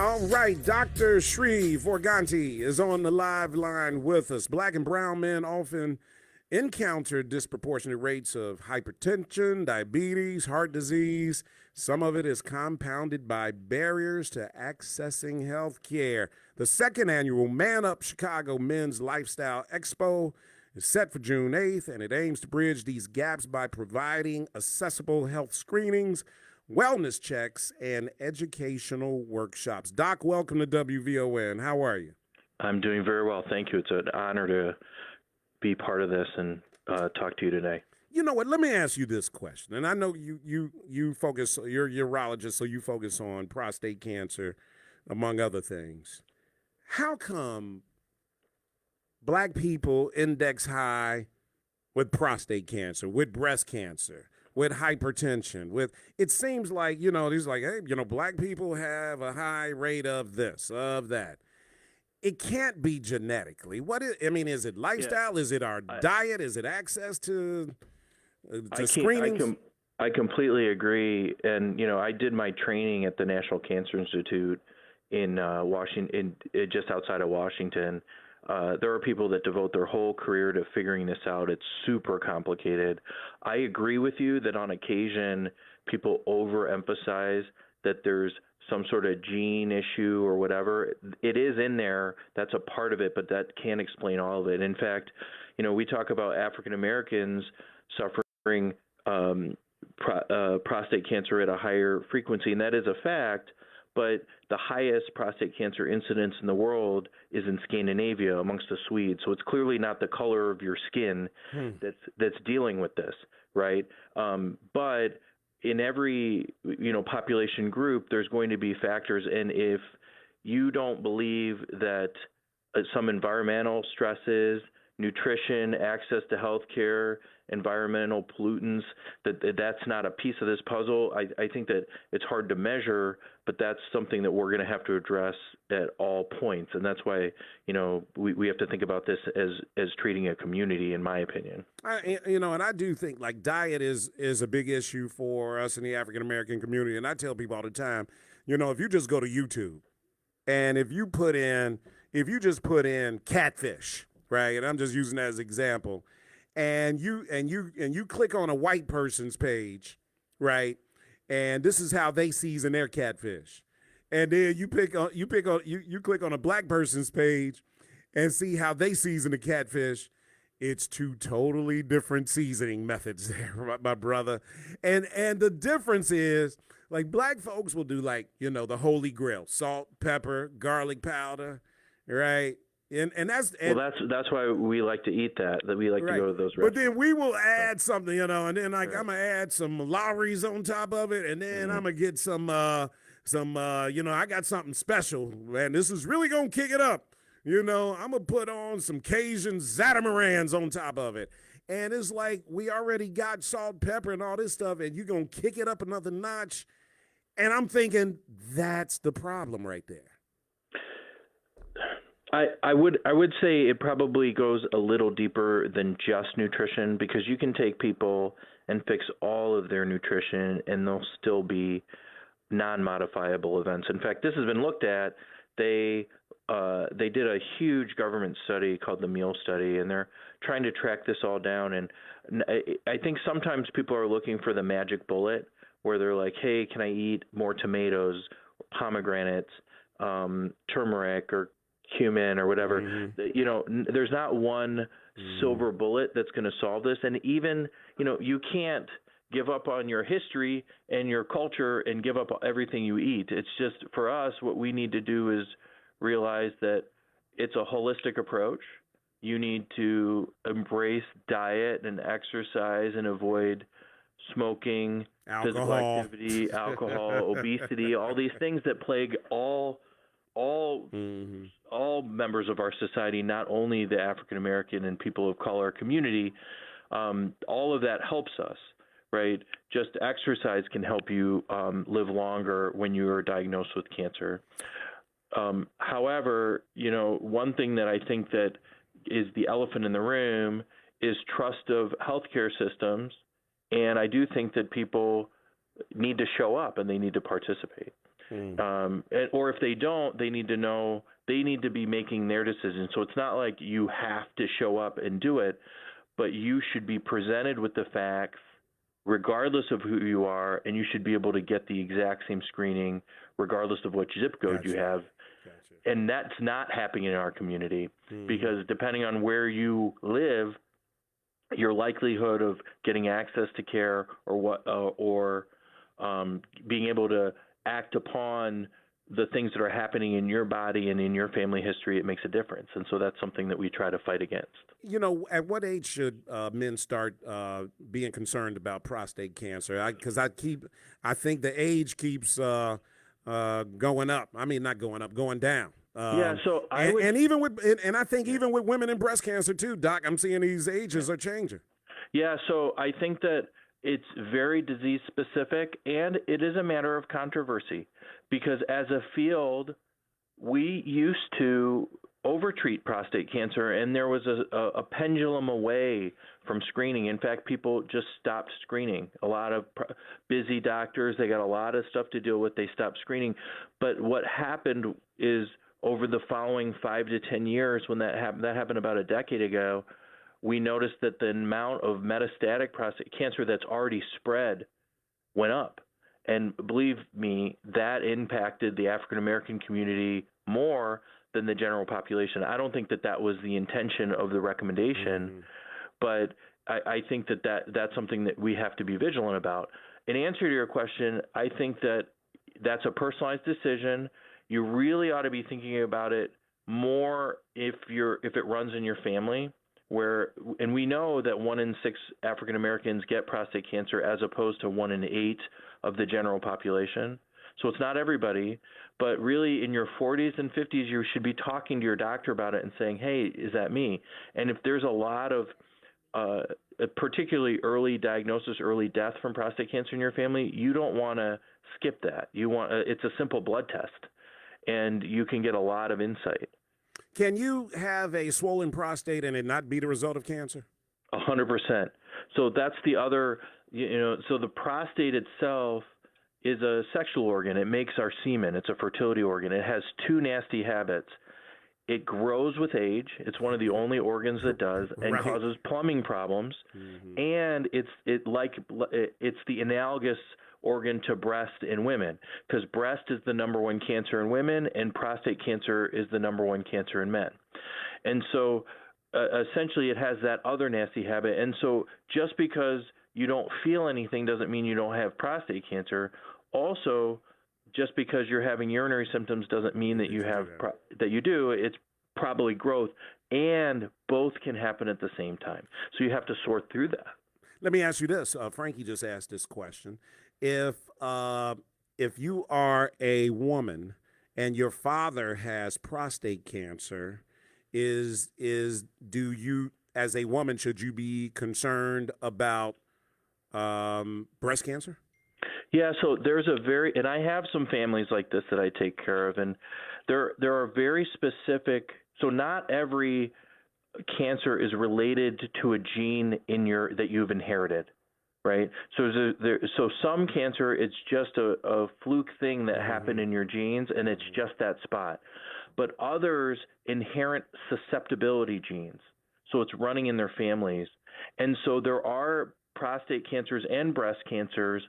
All right, Dr. Srinivas Vourganti is on the live line with us. Black and brown men often encounter disproportionate rates of hypertension, diabetes, heart disease. Some of it is compounded by barriers to accessing health care. The second annual Man Up Chicago Men's Lifestyle Expo is set for June 8th, and it aims to bridge these gaps by providing accessible health screenings, wellness checks, and educational workshops. Doc, welcome to WVON. How are you? I'm doing very well, thank you. It's an honor to be part of this and talk to you today. You know what? Let me ask you this question. And I know you focus. You're a urologist, so you focus on prostate cancer, among other things. How come Black people index high with prostate cancer, with breast cancer, with hypertension, with, it seems like, these like, hey, Black people have a high rate of this, of that. It can't be genetically. Is it lifestyle? Is it our diet? Is it access to screenings? I completely agree. And, I did my training at the National Cancer Institute in Washington, just outside of Washington. There are people that devote their whole career to figuring this out. It's super complicated. I agree with you that on occasion people overemphasize that there's some sort of gene issue or whatever. It is in there. That's a part of it, but that can't explain all of it. In fact, we talk about African Americans suffering prostate cancer at a higher frequency, and that is a fact. But the highest prostate cancer incidence in the world is in Scandinavia amongst the Swedes. So it's clearly not the color of your skin that's dealing with this, right? But in every population group, there's going to be factors. And if you don't believe that some environmental stresses, nutrition, access to health care, environmental pollutants, that's not a piece of this puzzle. I think that it's hard to measure, but that's something that we're going to have to address at all points. And that's why, we have to think about this as treating a community, in my opinion. And I do think like diet is a big issue for us in the African-American community. And I tell people all the time, if you just go to YouTube and if you just put in catfish, right? And I'm just using that as an example. And you click on a white person's page, right? And this is how they season their catfish. And then you click on a Black person's page and see how they season the catfish. It's two totally different seasoning methods there, my brother. And the difference is, like, Black folks will do, like, the holy grail: salt, pepper, garlic powder, right? And that's why we like to eat that we like to go to those restaurants. But then we will add something, and then I'm gonna add some Lowry's on top of it, and then I'm gonna get some I got something special, man. This is really gonna kick it up. I'm gonna put on some Cajun Zatamarans on top of it. And it's like, we already got salt, pepper, and all this stuff, and you're gonna kick it up another notch. And I'm thinking that's the problem right there. I would say it probably goes a little deeper than just nutrition, because you can take people and fix all of their nutrition and they'll still be non-modifiable events. In fact, this has been looked at. They did a huge government study called the Meal Study, and they're trying to track this all down. And I think sometimes people are looking for the magic bullet where they're like, hey, can I eat more tomatoes, pomegranates, turmeric, or cumin or whatever? There's not one silver bullet that's going to solve this. And even, you can't give up on your history and your culture and give up everything you eat. It's just, for us, what we need to do is realize that it's a holistic approach. You need to embrace diet and exercise and avoid smoking, physical activity, alcohol, obesity, all these things that plague all members of our society, not only the African American and people of color community. All of that helps us, right? Just exercise can help you live longer when you are diagnosed with cancer. However, one thing that I think that is the elephant in the room is trust of healthcare systems, and I do think that people need to show up and they need to participate. Or if they don't, they need to know, they need to be making their decision. So it's not like you have to show up and do it, but you should be presented with the facts regardless of who you are, and you should be able to get the exact same screening regardless of what zip code you have. And that's not happening in our community because depending on where you live, your likelihood of getting access to care or being able to act upon the things that are happening in your body and in your family history, it makes a difference. And so that's something that we try to fight against. You know, at what age should men start being concerned about prostate cancer? Because I think the age keeps going up. I mean, not going up, going down. So I think even with women in breast cancer too, Doc, I'm seeing these ages are changing. Yeah, so I think that it's very disease specific, and it is a matter of controversy because as a field, we used to overtreat prostate cancer, and there was a pendulum away from screening. In fact, people just stopped screening. A lot of busy doctors, they got a lot of stuff to deal with, they stopped screening. But what happened is over the following 5 to 10 years, when that happened about a decade ago, we noticed that the amount of metastatic prostate cancer that's already spread went up. And believe me, that impacted the African American community more than the general population. I don't think that was the intention of the recommendation, but I think that's something that we have to be vigilant about. In answer to your question, I think that's a personalized decision. You really ought to be thinking about it more if it runs in your family, and we know that 1 in 6 African Americans get prostate cancer as opposed to 1 in 8 of the general population. So it's not everybody, but really in your 40s and 50s, you should be talking to your doctor about it and saying, hey, is that me? And if there's a lot of particularly early diagnosis, early death from prostate cancer in your family, you don't want to skip that. It's a simple blood test, and you can get a lot of insight. Can you have a swollen prostate and it not be the result of cancer? 100%. So that's the other, so the prostate itself is a sexual organ. It makes our semen. It's a fertility organ. It has 2 nasty habits. It grows with age. It's one of the only organs that does, and causes plumbing problems. And it's the analogous organ to breast in women, because breast is the number 1 cancer in women and prostate cancer is the number 1 cancer in men. And so essentially it has that other nasty habit. And so just because you don't feel anything doesn't mean you don't have prostate cancer. Also, just because you're having urinary symptoms doesn't mean that you have that you do. It's probably growth, and both can happen at the same time. So you have to sort through that. Let me ask you this. Frankie just asked this question. If you are a woman and your father has prostate cancer, do you, as a woman, should you be concerned about breast cancer? Yeah, so there's and I have some families like this that I take care of, and there are very specific. So not every cancer is related to a gene that you've inherited, right? So some cancer, it's just a fluke thing that happened in your genes, and it's just that spot. But others, inherent susceptibility genes, so it's running in their families, and so there are prostate cancers and breast cancers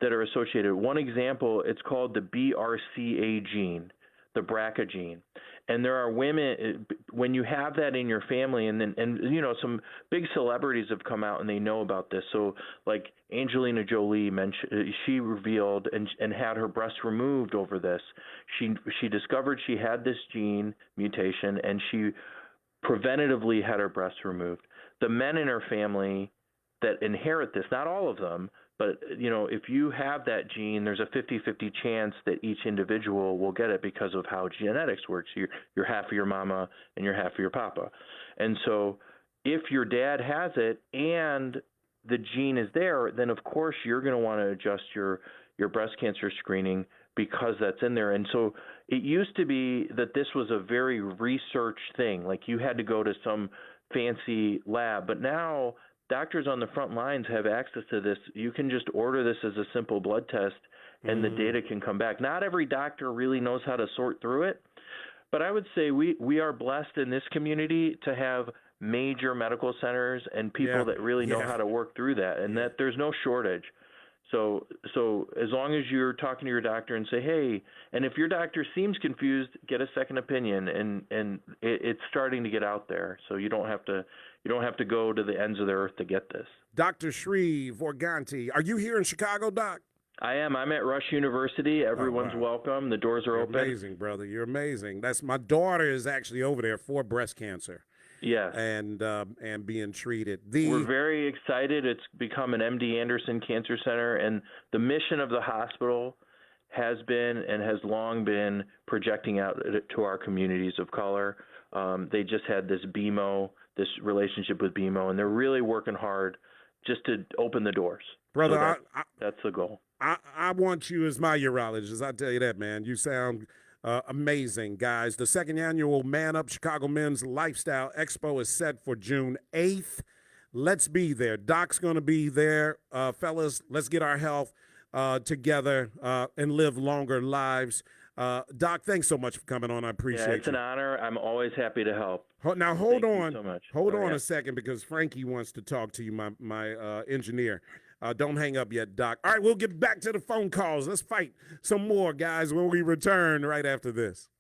that are associated. One example, it's called the BRCA gene, the BRCA gene. And there are women, when you have that in your family, and some big celebrities have come out and they know about this. So like Angelina Jolie she revealed and had her breast removed over this. She discovered she had this gene mutation, and she preventatively had her breast removed. The men in her family that inherit this, not all of them, but, if you have that gene, there's a 50-50 chance that each individual will get it because of how genetics works. You're half of your mama and you're half of your papa. And so if your dad has it and the gene is there, then of course you're going to want to adjust your breast cancer screening because that's in there. And so it used to be that this was a very research thing, like you had to go to some fancy lab, but now doctors on the front lines have access to this. You can just order this as a simple blood test, and the data can come back. Not every doctor really knows how to sort through it, but I would say we are blessed in this community to have major medical centers and people that really know how to work through that, and that there's no shortage. So as long as you're talking to your doctor and say, hey, and if your doctor seems confused, get a second opinion, and it's starting to get out there. So you don't have to go to the ends of the earth to get this. Dr. Srinivas Vourganti, are you here in Chicago, Doc? I am. I'm at Rush University. Everyone's welcome. The doors are open. Amazing, brother. You're amazing. That's my daughter is actually over there for breast cancer. Yes. And being treated. We're very excited. It's become an MD Anderson Cancer Center, and the mission of the hospital has been and has long been projecting out to our communities of color. They just had this this relationship with BMO, and they're really working hard just to open the doors. Brother, So that's the goal. I want you as my urologist. I tell you that, man. You sound amazing, guys. The second annual Man Up Chicago Men's Lifestyle Expo is set for June 8th. Let's be there. Doc's going to be there. Fellas, let's get our health together and live longer lives. Doc, thanks so much for coming on. I appreciate it. It's an honor. I'm always happy to help. Now, hold on. Thank you so much. Hold on a second, because Frankie wants to talk to you, my engineer. Don't hang up yet, Doc. All right, we'll get back to the phone calls. Let's fight some more, guys, when we return right after this.